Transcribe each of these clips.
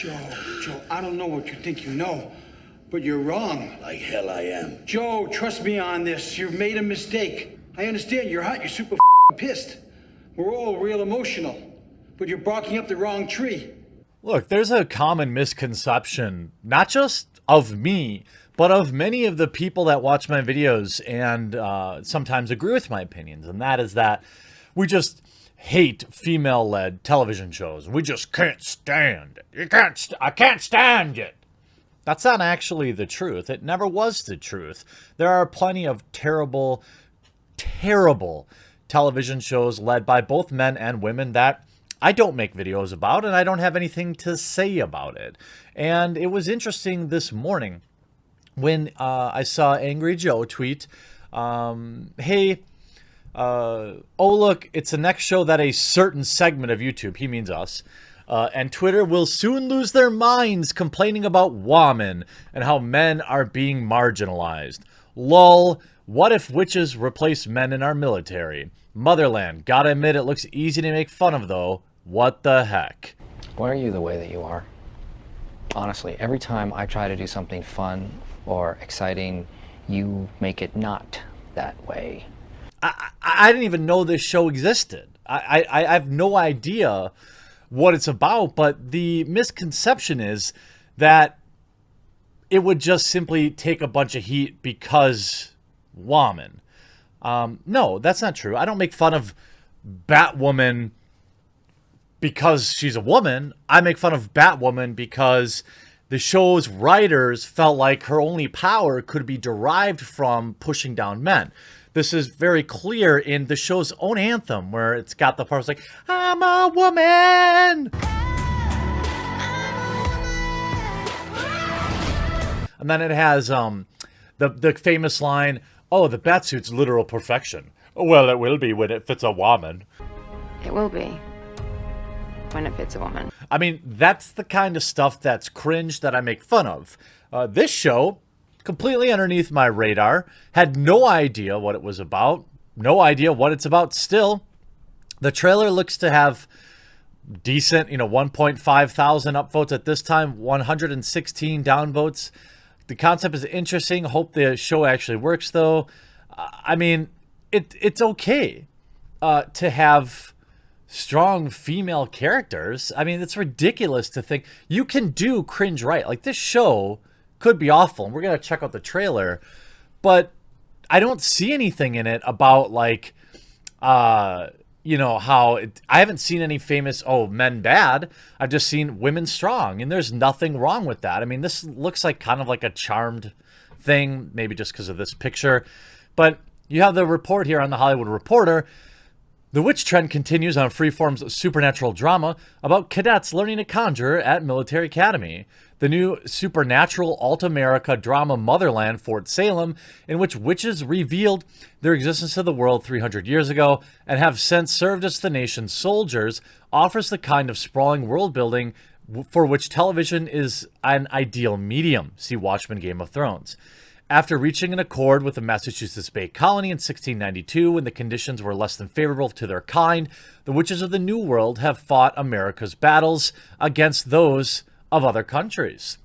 Joe, I don't know what you think you know, but you're wrong. Like hell I am. Joe, trust me on this. You've made a mistake. I understand you're hot, you're super pissed. We're all real emotional, but you're barking up the wrong tree. Look, there's a common misconception, not just of me, but of many of the people that watch my videos and sometimes agree with my opinions, and that is that we just hate female-led television shows. We just can't stand it. I can't stand it. That's not actually the truth. It never was the truth. There are plenty of terrible, terrible television shows led by both men and women that I don't make videos about, and I don't have anything to say about it. And it was interesting this morning when I saw Angry Joe tweet, hey, oh, look, it's the next show that a certain segment of YouTube, he means us, and Twitter will soon lose their minds complaining about women and how men are being marginalized. Lol, what if witches replace men in our military? Motherland, gotta admit it looks easy to make fun of though. What the heck? Why are you the way that you are? Honestly, every time I try to do something fun or exciting, you make it not that way. I didn't even know this show existed. I have no idea what it's about, but the misconception is that it would just simply take a bunch of heat because woman. No, that's not true. I don't make fun of Batwoman because she's a woman. I make fun of Batwoman because the show's writers felt like her only power could be derived from pushing down men. This is very clear in the show's own anthem, where it's got the parts like, I'm a woman! And then it has the famous line, oh, the batsuit's literal perfection. Well, it will be when it fits a woman. It will be when it fits a woman. I mean, that's the kind of stuff that's cringe that I make fun of. This show, completely underneath my radar, had no idea what it was about, no idea what it's about still. The trailer looks to have decent, 1.5 thousand upvotes at this time, 116 downvotes. The concept is interesting. Hope the show actually works, though. I mean, it's okay to have strong female characters. I mean, it's ridiculous to think you can do cringe right. Like, this show could be awful, and we're going to check out the trailer, but I don't see anything in it about, like, how I haven't seen any famous, men bad. I've just seen women strong, and there's nothing wrong with that. I mean, this looks like kind of like a Charmed thing, maybe just because of this picture, but you have the report here on The Hollywood Reporter. The witch trend continues on Freeform's supernatural drama about cadets learning to conjure at military academy. The new supernatural alt-America drama Motherland, Fort Salem, in which witches revealed their existence to the world 300 years ago and have since served as the nation's soldiers, offers the kind of sprawling world building for which television is an ideal medium. See Watchmen, Game of Thrones. After reaching an accord with the Massachusetts Bay Colony in 1692, when the conditions were less than favorable to their kind, the witches of the New World have fought America's battles against those of other countries.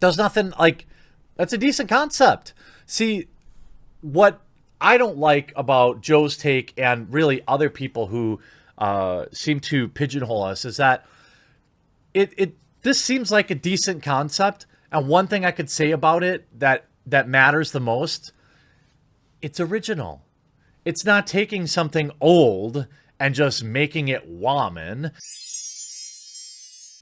There's nothing like, that's a decent concept. See, what I don't like about Joe's take and really other people who seem to pigeonhole us is that this seems like a decent concept. And one thing I could say about it that matters the most, it's original. It's not taking something old and just making it woman.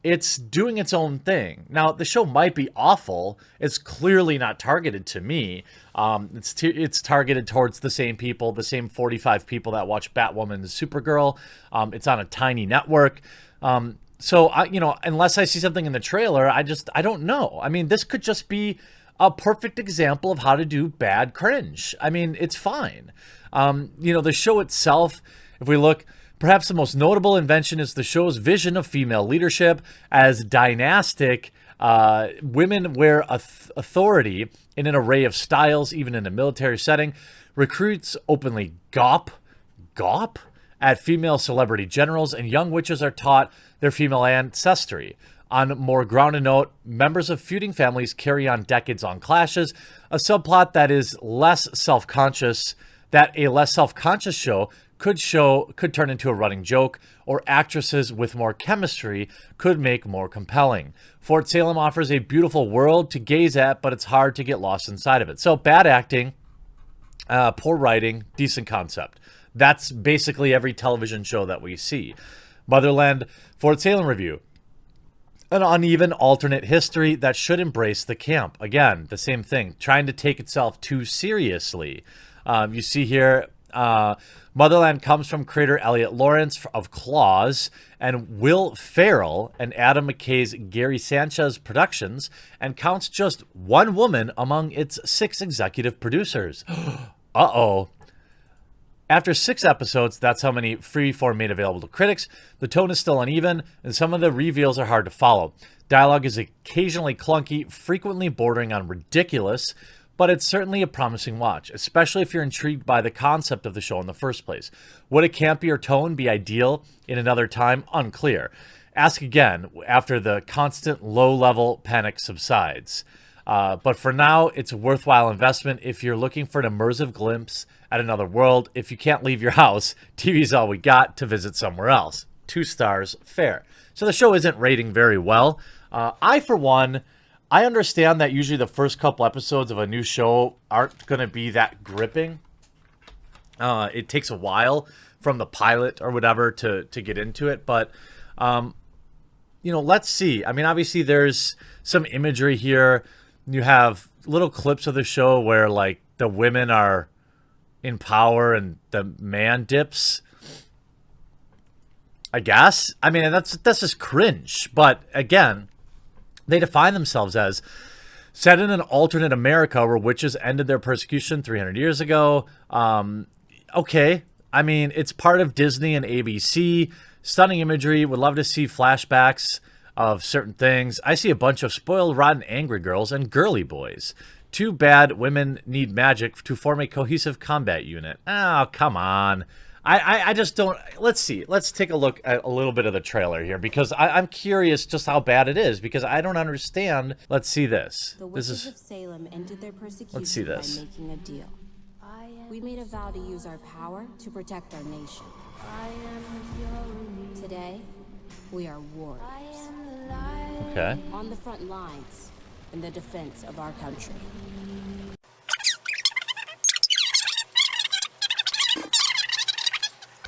It's doing its own thing. Now, the show might be awful. It's clearly not targeted to me. It's targeted towards the same people, the same 45 people that watch Batwoman and Supergirl. It's on a tiny network. So, unless I see something in the trailer, I don't know. I mean, this could just be a perfect example of how to do bad cringe. I mean, it's fine. The show itself, if we look, perhaps the most notable invention is the show's vision of female leadership as dynastic. Women wear authority in an array of styles, even in a military setting. Recruits openly gawp at female celebrity generals, and young witches are taught their female ancestry. On a more grounded note, members of feuding families carry on decades-long clashes, a subplot that is less self-conscious, that a less self-conscious show could turn into a running joke, or actresses with more chemistry could make more compelling. Fort Salem offers a beautiful world to gaze at, but it's hard to get lost inside of it. So bad acting, poor writing, decent concept. That's basically every television show that we see. Motherland, Fort Salem review. An uneven alternate history that should embrace the camp. Again, the same thing, trying to take itself too seriously. You see here, Motherland comes from creator Elliot Lawrence of Claws and Will Ferrell and Adam McKay's Gary Sanchez Productions, and counts just one woman among its 6 executive producers. Uh-oh. After 6 episodes, that's how many Freeform made available to critics. The tone is still uneven, and some of the reveals are hard to follow. Dialogue is occasionally clunky, frequently bordering on ridiculous, but it's certainly a promising watch, especially if you're intrigued by the concept of the show in the first place. Would a campier tone be ideal in another time? Unclear. Ask again after the constant low-level panic subsides. But for now, it's a worthwhile investment if you're looking for an immersive glimpse at another world. If you can't leave your house, TV's all we got to visit somewhere else. 2 stars, fair. So the show isn't rating very well. For one, I understand that usually the first couple episodes of a new show aren't going to be that gripping. It takes a while from the pilot or whatever to get into it. But, let's see. I mean, obviously there's some imagery here. You have little clips of the show where, like, the women are in power and the man dips, I guess. I mean, that's just cringe. But, again, they define themselves as set in an alternate America where witches ended their persecution 300 years ago. Okay. I mean, it's part of Disney and ABC. Stunning imagery. Would love to see flashbacks of certain things. I see a bunch of spoiled, rotten, angry girls and girly boys. Too bad women need magic to form a cohesive combat unit. Oh, come on. I just don't. Let's see. Let's take a look at a little bit of the trailer here, because I'm curious just how bad it is, because I don't understand. Let's see this. The witches of Salem ended their persecution let's see this. by making a deal. We made a vow to use our power to protect our nation. Today, we are warriors. Okay. On the front lines in the defense of our country.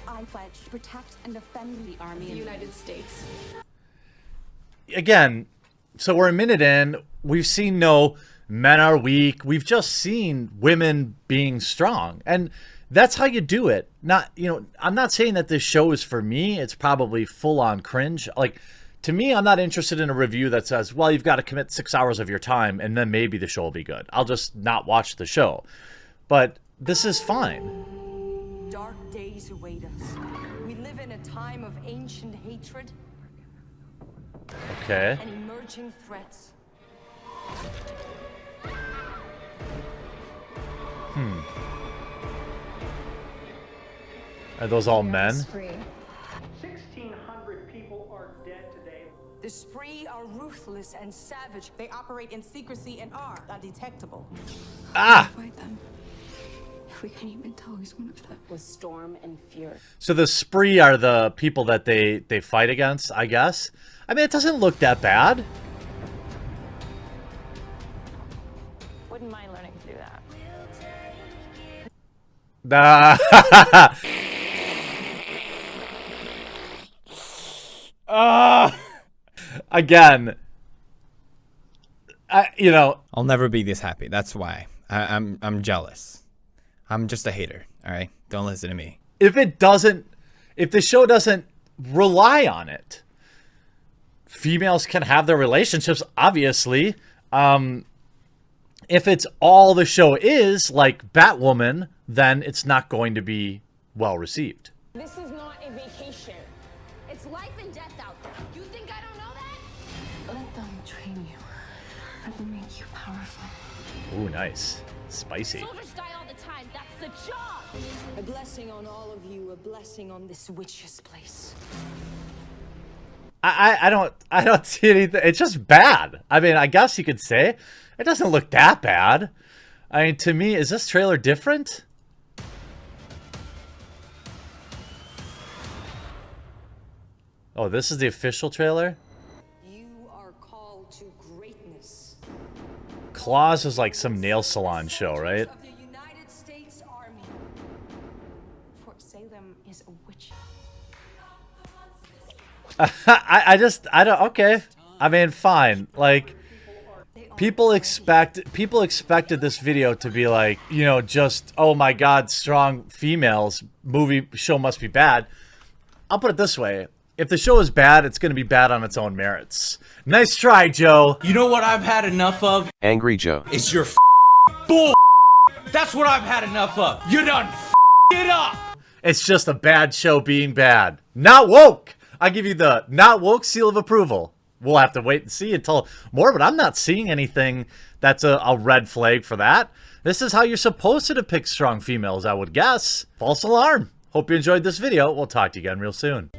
I pledge to protect and defend the Army of the United States. Again, so we're a minute in. We've seen no men are weak. We've just seen women being strong. And that's how you do it. Not, I'm not saying that this show is for me. It's probably full on cringe. Like, to me, I'm not interested in a review that says, well, you've got to commit 6 hours of your time and then maybe the show will be good. I'll just not watch the show. But this is fine. Dark days await us. We live in a time of ancient hatred Okay. and emerging threats. Are those all men? 1,600 people are dead today. The spree are ruthless and savage. They operate in secrecy and are undetectable. Ah! Fight them. We can't even tell who's one of them. With storm and fury. So the spree are the people that they fight against, I guess. I mean, it doesn't look that bad. Wouldn't mind learning to do that. Again, I'll never be this happy. That's why. I'm jealous. I'm just a hater, all right? Don't listen to me. if the show doesn't rely on it, females can have their relationships, obviously. If it's all the show is, like Batwoman, then it's not going to be well received. This is not a vacation. It's life and death out there. You think I don't know that? Let them train you. Let them make you powerful. Ooh, nice. Spicy. Soldiers die all the time. That's the job. A blessing on all of you, a blessing on this witch's place. I don't see anything. It's just bad. I mean, I guess you could say it doesn't look that bad. I mean, to me, is this trailer different? Oh, this is the official trailer? You are called to greatness. Claus is like some nail salon show, right? Of the United States Army. Fort Salem is a witch. I don't, okay. I mean, fine. Like, people expected this video to be like, you know, just, oh my god, strong females, show must be bad. I'll put it this way. If the show is bad, it's going to be bad on its own merits. Nice try, Joe. You know what I've had enough of? Angry Joe. It's your bull. That's what I've had enough of. You done it up. It's just a bad show being bad. Not woke. I give you the not woke seal of approval. We'll have to wait and see until more, but I'm not seeing anything that's a red flag for that. This is how you're supposed to depict strong females, I would guess. False alarm. Hope you enjoyed this video. We'll talk to you again real soon.